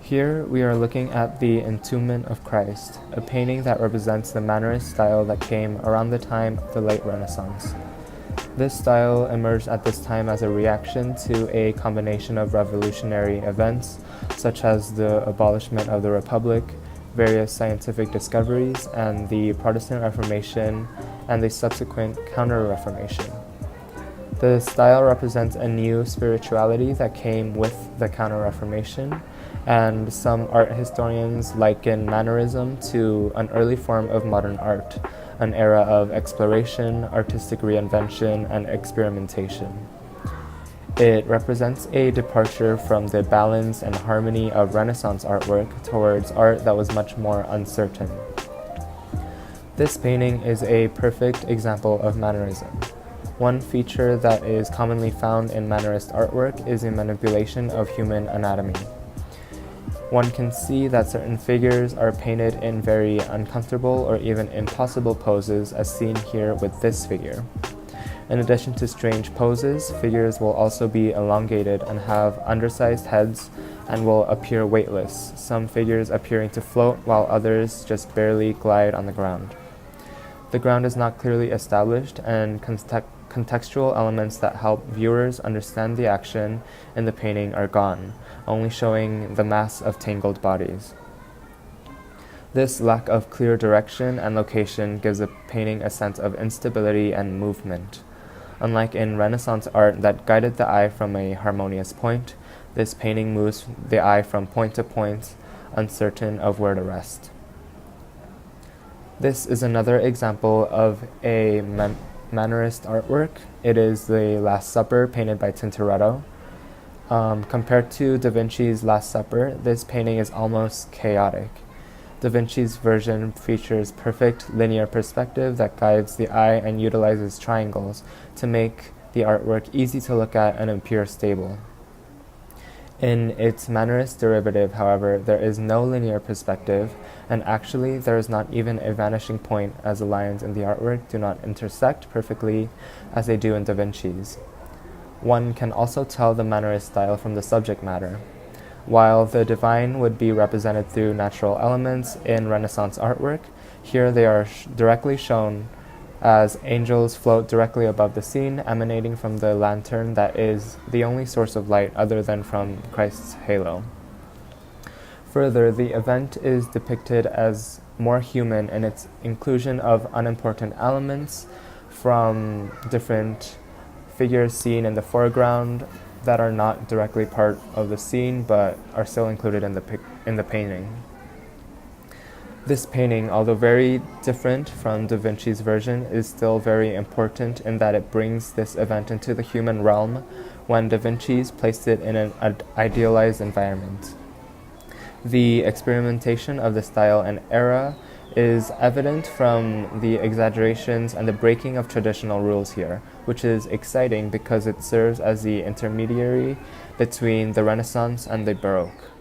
Here we are looking at the Entombment of Christ, a painting that represents the Mannerist style that came around the time of the late Renaissance. This style emerged at this time as a reaction to a combination of revolutionary events, such as the abolishment of the Republic, various scientific discoveries, and the Protestant Reformation and the subsequent Counter-Reformation. The style represents a new spirituality that came with the Counter-Reformation, and some art historians liken Mannerism to an early form of modern art, an era of exploration, artistic reinvention, and experimentation. It represents a departure from the balance and harmony of Renaissance artwork towards art that was much more uncertain. This painting is a perfect example of Mannerism. One feature that is commonly found in Mannerist artwork is a manipulation of human anatomy. One can see that certain figures are painted in very uncomfortable or even impossible poses, as seen here with this figure. In addition to strange poses, figures will also be elongated and have undersized heads and will appear weightless, some figures appearing to float while others just barely glide on the ground. The ground is not clearly established, and contextual elements that help viewers understand the action in the painting are gone, only showing the mass of tangled bodies. This lack of clear direction and location gives the painting a sense of instability and movement. Unlike in Renaissance art that guided the eye from a harmonious point, this painting moves the eye from point to point, uncertain of where to rest. This is another example of a Mannerist artwork. It is the Last Supper painted by Tintoretto. Compared to Da Vinci's Last Supper, this painting is almost chaotic. Da Vinci's version features perfect linear perspective that guides the eye and utilizes triangles to make the artwork easy to look at and appear stable. In its Mannerist derivative, however, there is no linear perspective, and actually there is not even a vanishing point, as the lines in the artwork do not intersect perfectly as they do in Da Vinci's. One can also tell the Mannerist style from the subject matter. While the divine would be represented through natural elements in Renaissance artwork, here they are directly shown as angels float directly above the scene, emanating from the lantern that is the only source of light other than from Christ's halo. Further, the event is depicted as more human in its inclusion of unimportant elements from different figures seen in the foreground that are not directly part of the scene but are still included in the painting. This painting, although very different from Da Vinci's version, is still very important in that it brings this event into the human realm when Da Vinci's placed it in an idealized environment. The experimentation of the style and era is evident from the exaggerations and the breaking of traditional rules here, which is exciting because it serves as the intermediary between the Renaissance and the Baroque.